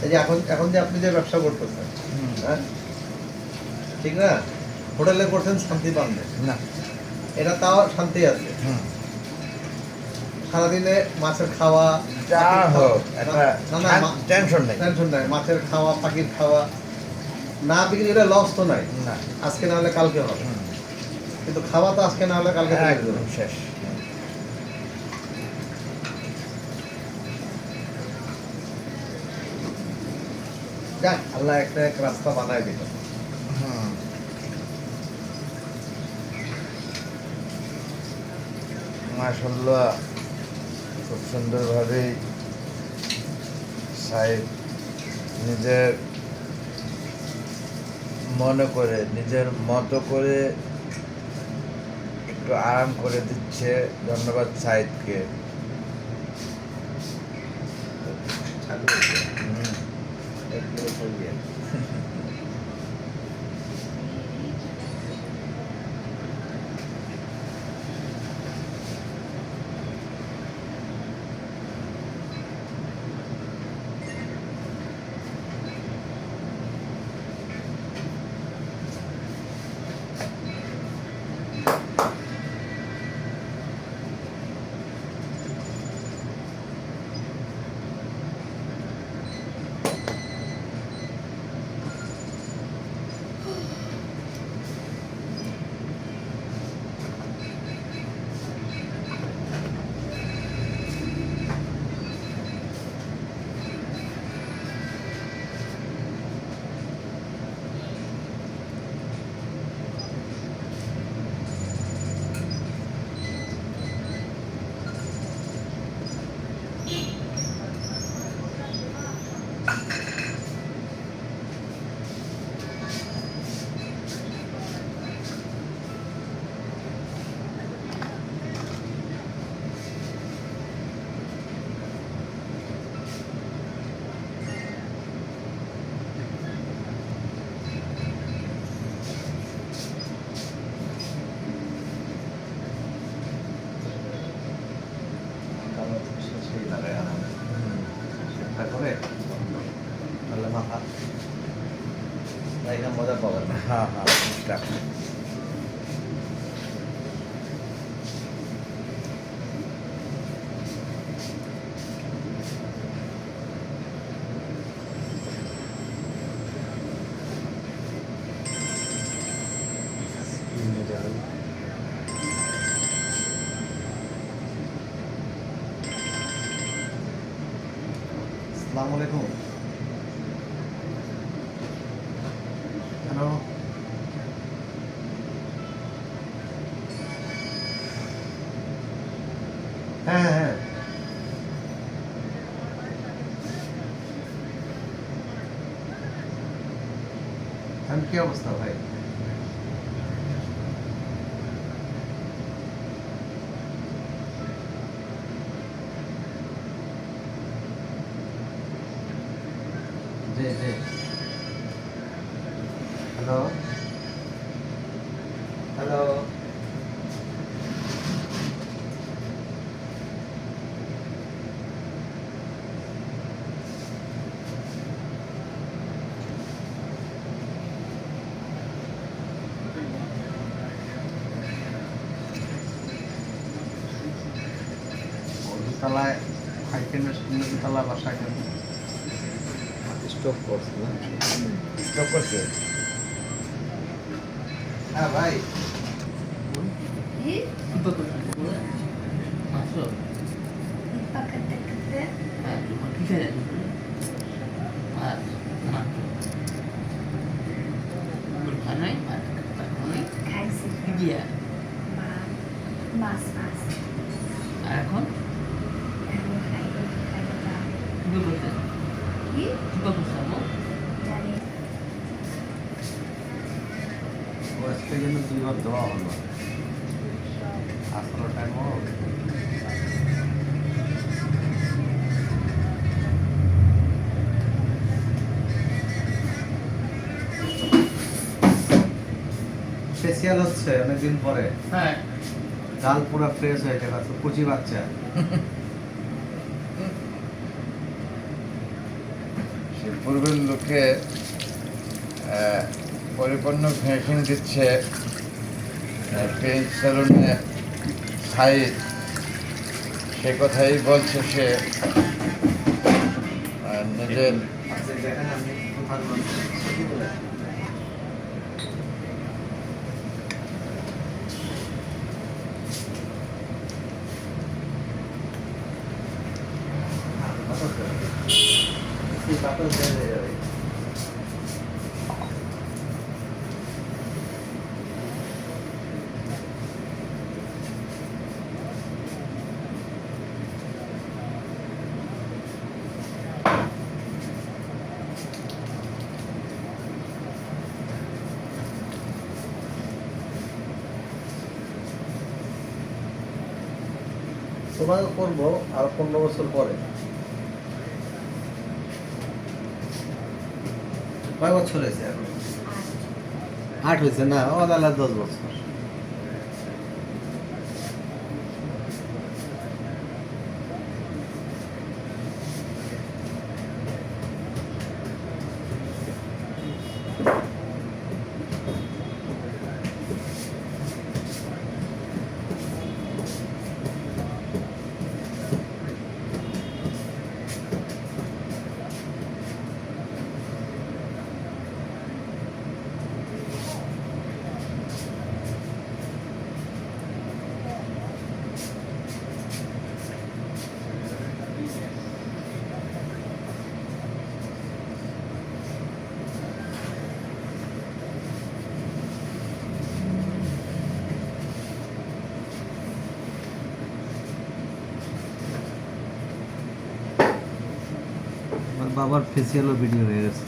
এই যে এখন এখন যে আপনি যে ব্যবসা করতেছেন, হ্যাঁ ঠিক না, হোটেলে করছেন শান্তি পান না, এটা তাও শান্তি আছে। সারাদিনে মাছের খাওয়া, যা হোক একটা টেনশন নেই। টেনশন নাই, মাছের খাওয়া, পাখির খাওয়া, না বিক্রি এটা লস তো নাই, না, আজকে না হলে কালকে হবে, কিন্তু খাওয়া তো আজকে না হলে কালকে থেকে একদম যাবে। শেষ। যাক, আল্লাহ একটা এক রাস্তা বানায় দিল। মাশাআল্লাহ, খুব সুন্দরভাবে সাহেব নিজের মনে করে নিজের মতো করে একটু আরাম করে দিচ্ছে। ধন্যবাদ সাইদকে। এক কিলো সরিয়ে। সেই লাগায় আরাম সেটা করে তাহলে মাথা এখানে মজা পাবেন না। হ্যাঁ হ্যাঁ, বুঝলাম। আসসালামু আলাইকুম। হ্যালো, হ্যাঁ হ্যাঁ হ্যাঁ, এখন কি অবস্থা ভাই? জি জি, হ্যালো হ্যালো, দুতলায় হাইটেনের সামনে দুতলা বাসা কেন স্টপ করছে না? স্টপ করছে। হ্যাঁ ভাই, এখন ও আজকে যেন দুইবার দেওয়া হলো, আসলো টাইম হোক। স্পেশাল হচ্ছে অনেকদিন পরে, হ্যাঁ ডাল পুরো ফ্রেশ হয়ে গেছে, কুচি বাচ্চা। সে পূর্বের লোকে পরিপূর্ণ ফিনিশিং দিচ্ছে পেইন্ট সেলুনে সাইড, সে কথাই বলছে সে নিজের তোমাকে করবো আর 15 বছর পরে। কয় বছর হয়েছে এখন? 8 হয়েছে না, ও তাহলে 10 বছর। আমার বাবার ফেসিয়ালও ভিডিও হয়ে গেছে।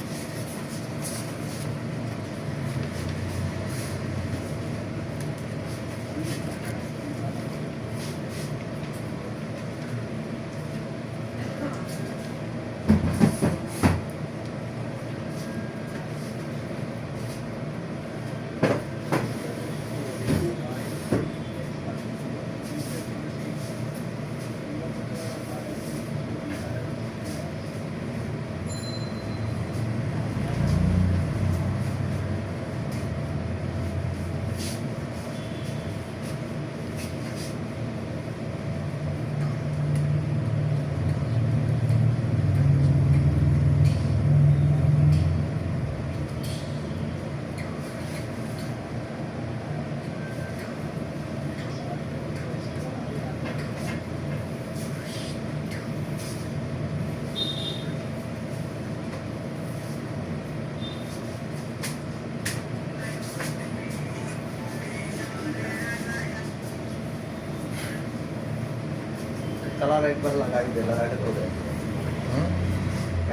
কালার একবার লাগাই দে, লাগাইলে তো হবে।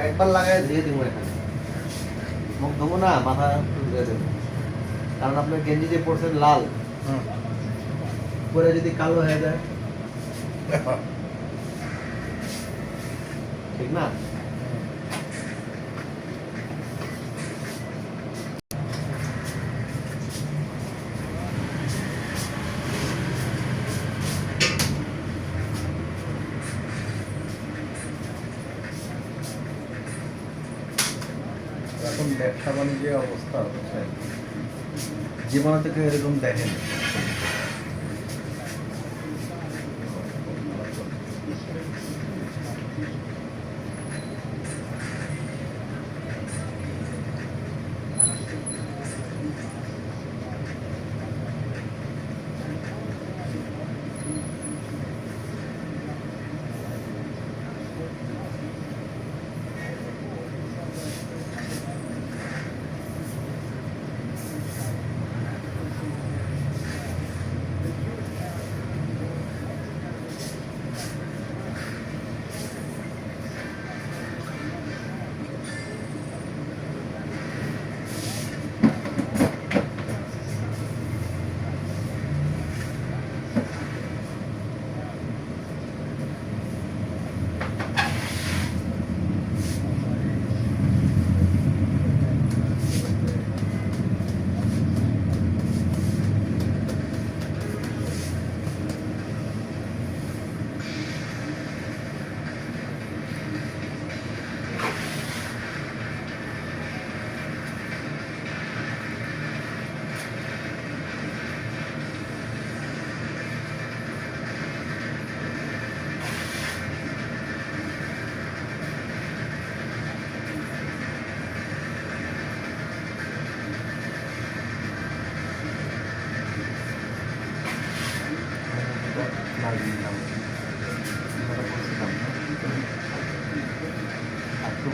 একবার লাগাই দিয়ে দিব এখানে, মুখ ধোবো না, মাথা ধুয়ে দেবো। কারণ আপনার গেঞ্জি যে পড়ছেন লাল, পরে যদি কালো হয়ে যায়, ঠিক না? এখন ব্যবসা বাণিজ্যের অবস্থা হচ্ছে, জীবনে থেকে এরকম দেখেন।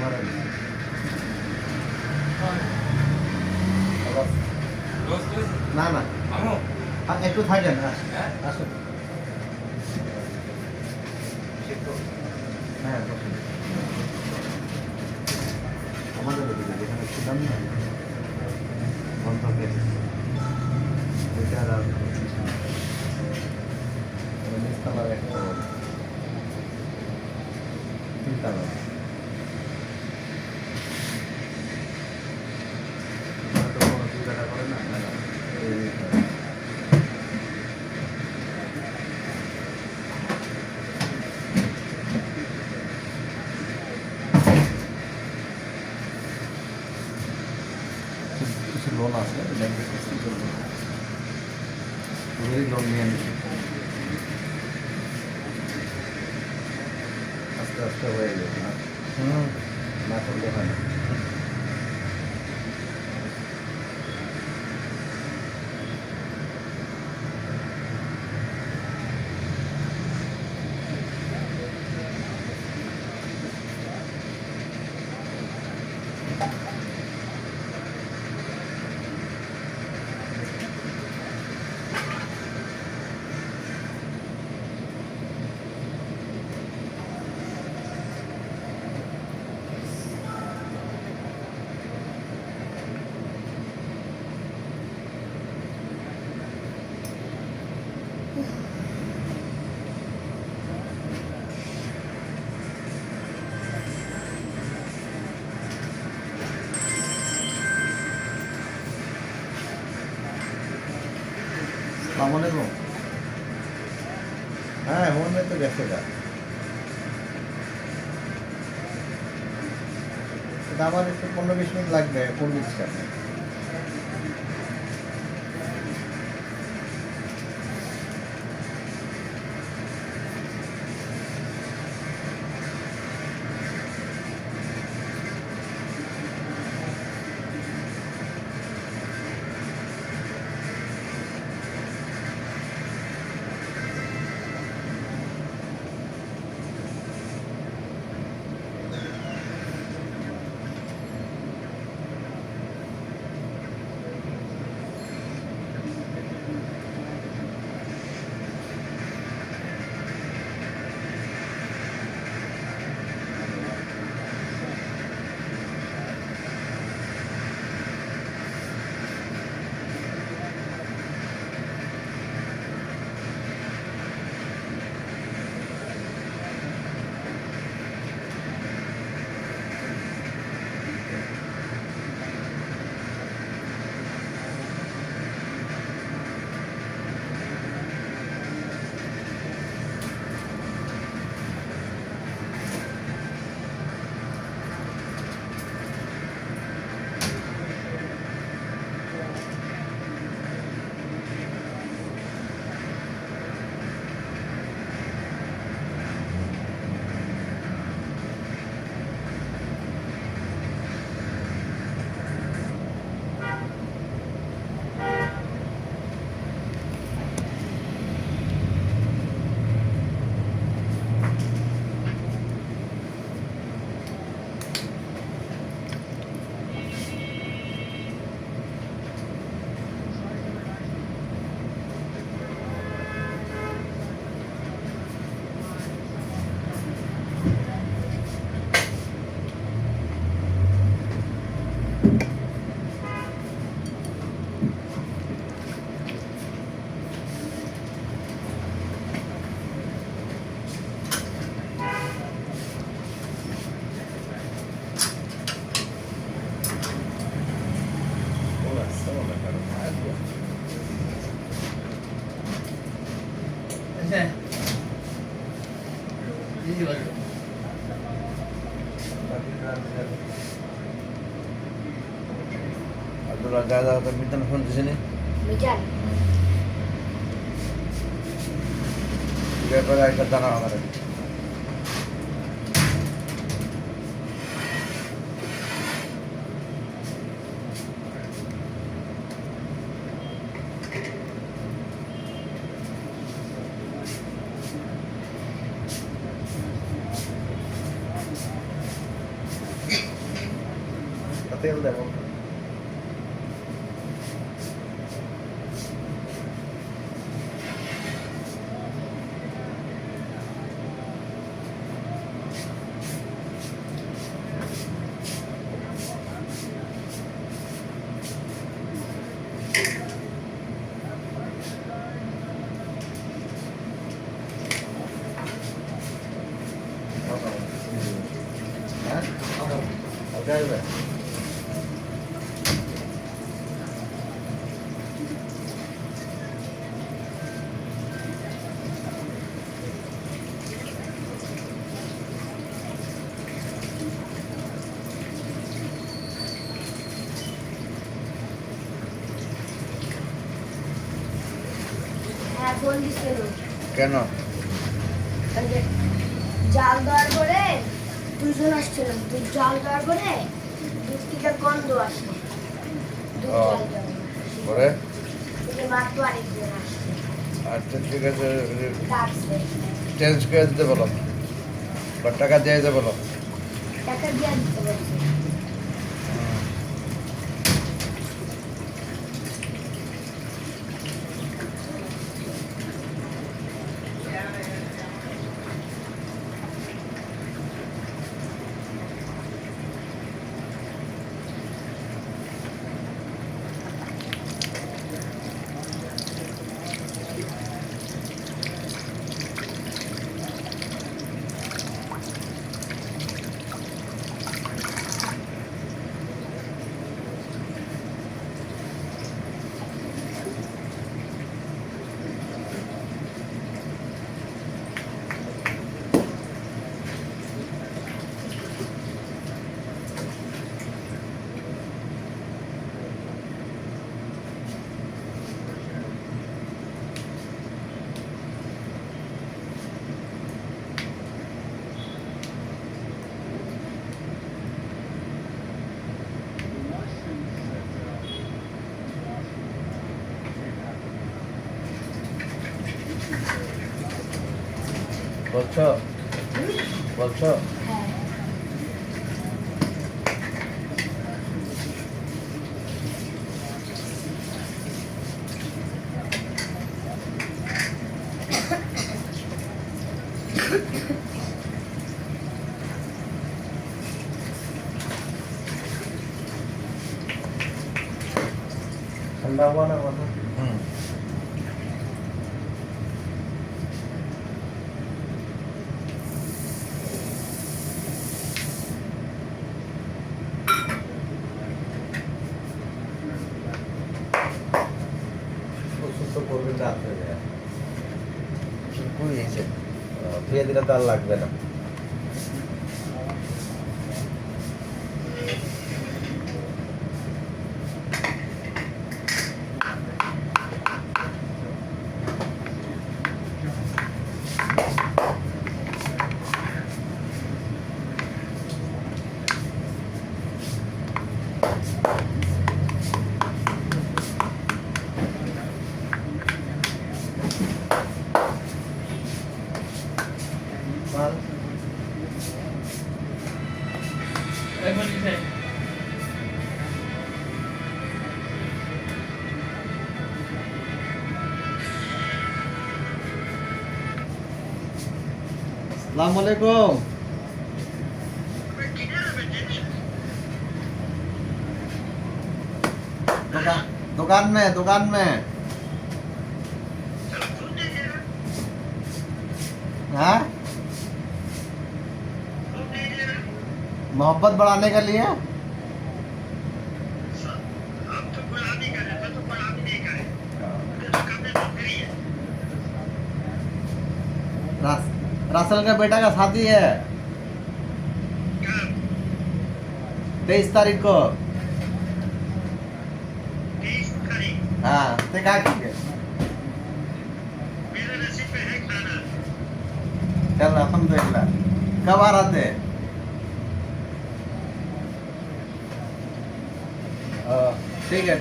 ধরেন না না একটু থাকেন আসুন হ্যাঁ বসুন। আমাদের ওদিকে যেখানে ছিলাম না বন্ধকের ওইটার আর নিচতলার একটা তিনতলা হয়তো কোনো সুবিধাটা করে না এই কিছু লোন আছে ব্যাংকের কাছ থেকে লোন নিয়ে নিচ্ছি আস্তে আস্তে হয়ে যাবে না না করলে হয় না আসসালামু আলাইকুম হ্যাঁ মনে তো গেছে গা আমার একটু 15-20 মিনিট লাগবে কোন দিচ্ছি আপনি Abdullah Gaza tak minta phone di sini. Mijan. Dia pada ikut tanah kemarin. তেল দেবো হ্যাঁ ওকে আসবে হ্যাঁ ফোন দিছিল কেন? ওই যে জাল দেওয়ার পরে দুজন আসছিলাম দুধ জাল দেওয়ার পরে দুধ থেকে গন্ধ আসে দুধ ও। জাল দেওয়ার পরে? থেকে মাত্র আরেকজন আসছে আচ্ছা ঠিক আছে, ডাকছে চেঞ্জ করে দিতে বলো বা টাকা দিয়ে দিতে বলো। টাকা দিয়ে দিতে বলছে বলছো বলছো হ্যাঁ ঠান্ডা হওয়া না কথা হুম সুস্থ করবেন রাত্রে কই হয়েছে? ধুয়ে দিলে তো আর লাগবে না মাল এই বলিছে अस्सलाम वालेकुम दुकान में हाँ मोहब्बत बढ़ाने के लिए रासल का बेटा का शादी है 23 तारीख को हाँ तो क्या कीजिए चल अल्हम्दुलिल्लाह कब आ रहे थे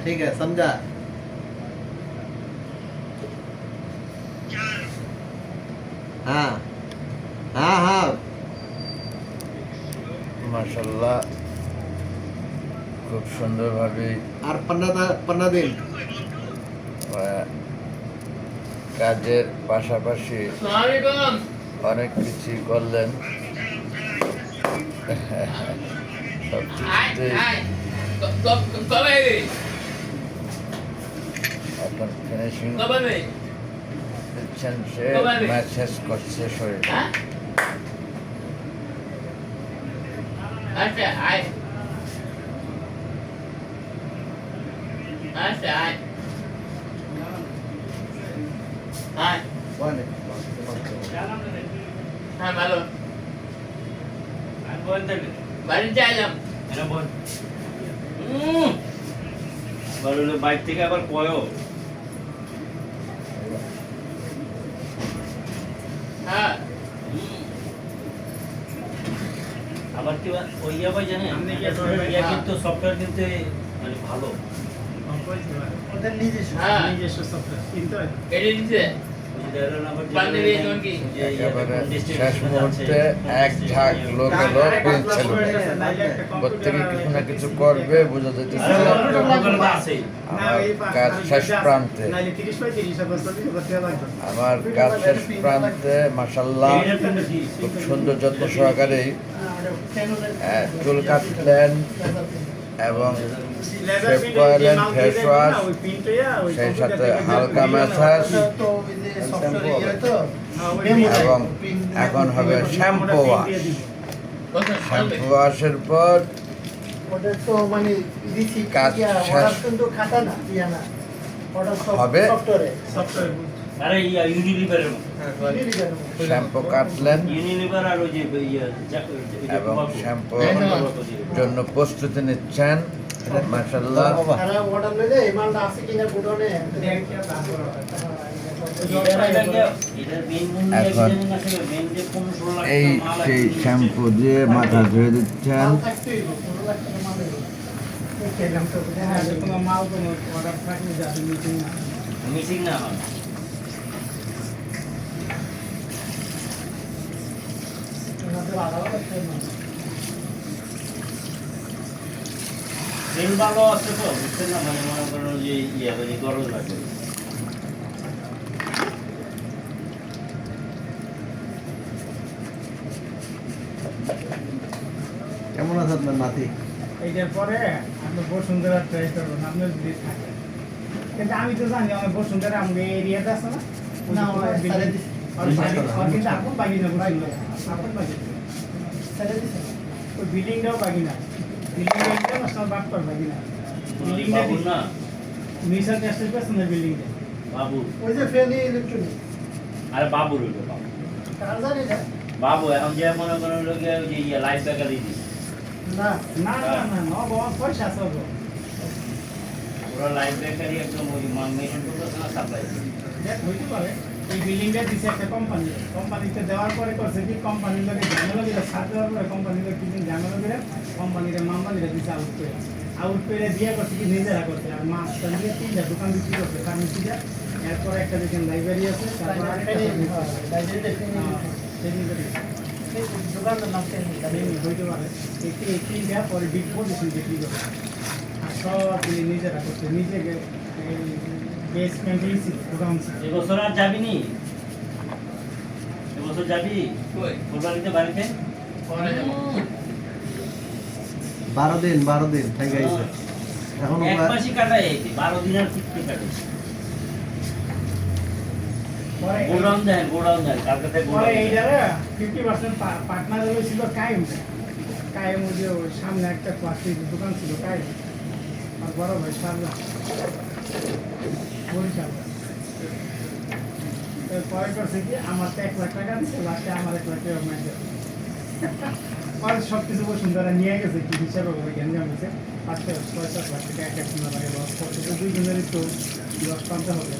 ठीक है समझा हाँ हाँ हाँ মাশাআল্লাহ খুব সুন্দরভাবে আর পান্না দিন। কাজের পাশাপাশি Assalamualaikum. অনেক কিছুই করলেন। সব Hai, কিছুতেই hai. Kau baik. এখন ফিনিশিং Kau baik. দিচ্ছেন, সে Kembali. ম্যাচ শেষ করছে শরীর। Hah? Ada, hai. Ada, hai. Hai. Hai, malu. Balik jalan. Bike থেকে আবার কয়ও Ha. আবার কি ওই ভাই জানেন কিন্তু সফটওয়্যার কিন্তু মানে ভালো ওদের নিজস্ব হ্যাঁ। নিজস্ব সফটওয়্যার কিনতে হয়। Ini dia. Pandai dia tuan ki. একেবারে শেষ মুহূর্তে এক ঝাঁক লোক এলো প্রিন্স ছিল, প্রত্যেকে কিছু না কিছু করবে, বোঝা যেতেছে আমার কাজ শেষ প্রান্তে। নাইলে 30-35 হাজার 40 হাজার টাকা লাগবে। আমার কাজ শেষ প্রান্তে মাশাল্লাহ খুব সুন্দর যত্ন সহকারে চুল কাটলেন এবং শেভ করলেন, ফেস ওয়াশ, সেই সাথে হালকা ম্যাসাজ এবং এখন হবে শ্যাম্পু ওয়াশ। শ্যাম্পু ওয়াশের পর ওদের তো মানে দিছি কাজ শেষ কিন্তু খাতা না ইয়া না ওটা হবে। সফটওয়্যার আরে ইউনিলিভারের শ্যাম্পু কাটলেন ইউনিলিভার আর ওই যে এবং শ্যাম্পুর জন্য প্রস্তুতি নিচ্ছেন মাশাল্লাহ। তারা অর্ডার লইলে এই মালটা আছে কিনা গুডনে এই সেই শ্যাম্পু দিয়ে মাথা ধুয়ে দিচ্ছেন। মাল কোনো অর্ডার থাকলে যাবে মিটিং না মিসিং না হয় ওনাদের আলাদা করতে না তেল ভালো আছে তো বুঝছেন না, মানে মনে করেন যে ইয়ে মানে গরম লাগে। কেমন আছে আপনার নাতি? এইটার পরে আপনি বসুন্ধরা ট্রাই করবেন আপনার যদি থাকে, কিন্তু আমি তো জানি আমার বসুন্ধরা আমাদের এরিয়াতে আছে না না কিন্তু আপন বাগি না বসুন্ধরা আপন বাগি ওই বিল্ডিংটাও বাগি না, বিল্ডিংটা ইন্টারন্যাশনাল বাটপার বাগি না, বিল্ডিংটা বাবু না মিশন ন্যাশনাল পেছনের বিল্ডিংটা বাবু, ওই যে ফেনি ইলেকট্রনিক আরে বাবু রইল বাবু কার জানি না বাবু এখন যে মনে করেন লোকে ওই যে ইয়ে লাইফ ব্যাগা দিয়ে দিচ্ছে না না না না না বাবা পয়সা আছে ওর ওরা লাইফ ব্যাগারই একদম ওই মেশিন করতেছে না সাপ্লাই। দেখ হইতে পারে এই বিল্ডিংটা দিছে একটা কোম্পানিতে দেওয়ার পরে করছে কি কোম্পানির লোকে ঝামেলা দিলে সার দেওয়ার পরে কোম্পানির লোক কিছু ঝামেলা দিলে কোম্পানির মামবানিরা দিছে আউট করে দিয়ে করছে কি নিজেরা করছে আর মাছ দিয়ে 3টা দোকান বিক্রি করছে ফার্মেসিটা, এরপরে একটা দেখেন লাইব্রেরি আছে, তারপর আরেকটা দোকানটার নাম হইতে পারে এই 3টা পরে বিগ পজিশন বিক্রি করে আর সব নিজেরা করছে নিজেকে বেসমেন্ট ইসি দোকান এবছর আর যাবি নি? এবছর যাবি Koi. ফুলবাড়িতে বাড়িতে? Kau jamu. 12 দিন থেকে গেছে এখন এক মাসই কাটায় 12 দিন আর কিস্তি কাটে। পরে গোডাউন দেন কালকে থেকে পরে গোডাউন এইটারে 50% পার্টনার হয়েছিল কায়েম ওই যে ওর সামনে একটা প্লাস্টিক দোকান ছিল কায়েম, আর বড় ভাই সারলা বরিশাল। পরে করছে কি আমার তো 1 লাখ টাকা দিচ্ছে, লাস্টে আমার 1 লাখ টাকা মাইছে পরে সব কিছু সুন্দর নিয়ে গেছে কি হিসাবে ওই গ্যাঞ্জাম হয়েছে 5-6-7 লাখ টাকা এক একদিন লাগে লস করছে, তো 2 দিনেরই তো লস পানতে হবে।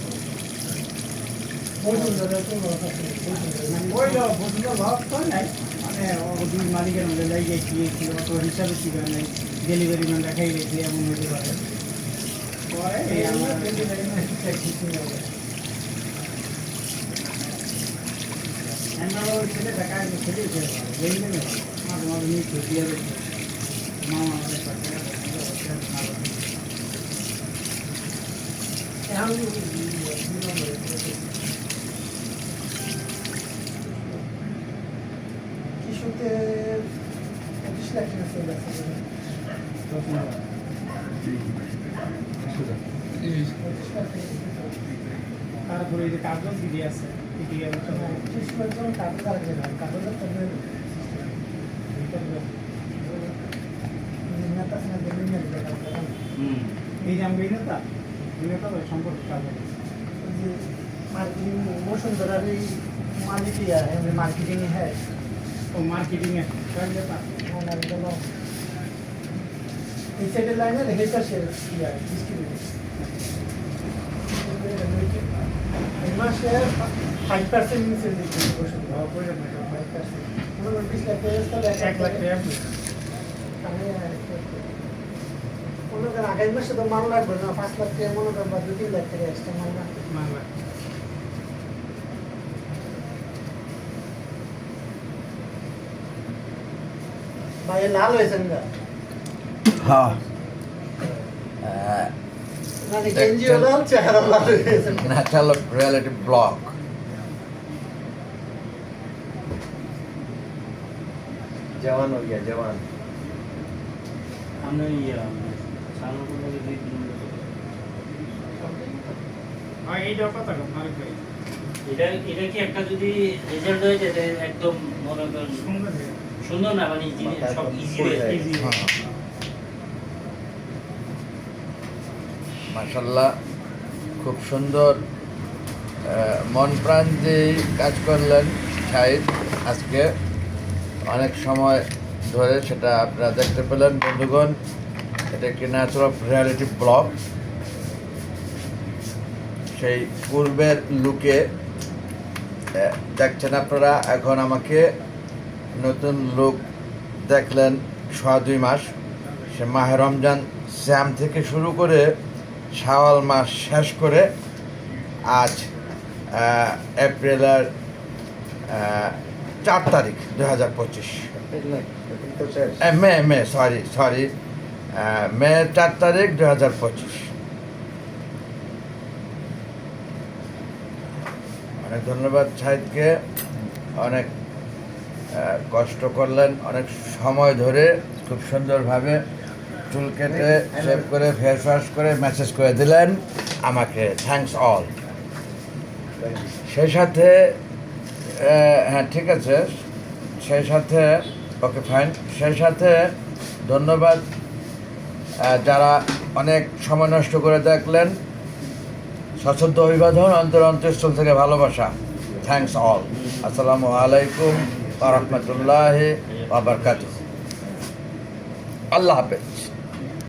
মানে দুই মালিকের মধ্যে যাই গেছি অত হিসাবে ছিল নাই, ডেলিভারি ম্যান দেখাই গেছি এমন হইতে পারে। পরে এই আমার ডেলিভারি ম্যান ছেলে দেখা ছেলে মাঝে মাঝে নিয়ে দিয়ে মামা আমাদের কিছুতে 25 লাখ টাকা সেল আছে। তারপরে এই যে কাগজ দিদি আছে পিটিএর সময় 30 লাখ টাকা কাগজ লাগবে না, কাগজের জন্য নেতা না দেবেন না টাকা। এই যে আমি নেতা সম্পর্ক কাগজ যে মার্কেটিং বসুন্ধরার এই মালিক মার্কেটিং হ্যাঁ ও মার্কেটিং এর নেতা ওনার জন্য এই সাইডের লাইনে রেখেছে সে ডিস্ট্রিবিউটর এই মাসে 5% নিচে দিচ্ছে বসুন্ধরা 5%। 20 লাখ টাকা 1 লাখ টাকা মনে করেন আগামী মাসে তো মাল লাগবে না, 5 লাখ টাকা মনে করেন বা 2-3 লাখ টাকা এক্সট্রা মাল লাগবে। মানলা ভাই লাল হয়েছেন না হ্যাঁ মানে গেঞ্জি লাল চেহারা লাল হয়েছে। ন্যাচারাল রিয়ালিটি ব্লগ जवान हो गया जवान। আমরা সামনে দুই আর এইটা কত মালিক ভাই এটা কি একটা যদি রেজাল্ট হয়ে যেতে একদম মনে করেন সুন্দর সুন্দর না মানে সব ইজি হয়ে যায়। ইজি মাশাল্লাহ খুব সুন্দর মন প্রাণ দিয়ে কাজ করলেন শাহিদ আজকে অনেক সময় ধরে, সেটা আপনারা দেখতে পেলেন বন্ধুগণ। এটা একটি ন্যাচারাল রিয়ালিটি ব্লগ। সেই পূর্বের লুকে দেখছেন আপনারা। এখন আমাকে নতুন লুক দেখলেন 2.5 মাস। সে মাহে রমজান শ্যাম থেকে শুরু করে শাওয়াল মাস শেষ করে আজ এপ্রিলের 4 তারিখ 2025 মে সরি মে 4 তারিখ 2025। অনেক ধন্যবাদ শাহিদকে। অনেক কষ্ট করলেন, অনেক সময় ধরে খুব সুন্দরভাবে চুল কেটে শেভ করে ফেস ওয়াশ করে মেসেজ করে দিলেন আমাকে। Thanks all. সেই সাথে হ্যাঁ ঠিক আছে, সেই সাথে ওকে ফাইন। সেই সাথে ধন্যবাদ যারা অনেক সময় নষ্ট করে দেখলেন। সশ্রদ্ধ অভিবাদন, অন্তরস্থল থেকে ভালোবাসা। Thanks all. আসসালামু আলাইকুম ওয়া রাহমাতুল্লাহি ওয়া বারাকাতুহু। আল্লাহ হাফেজ।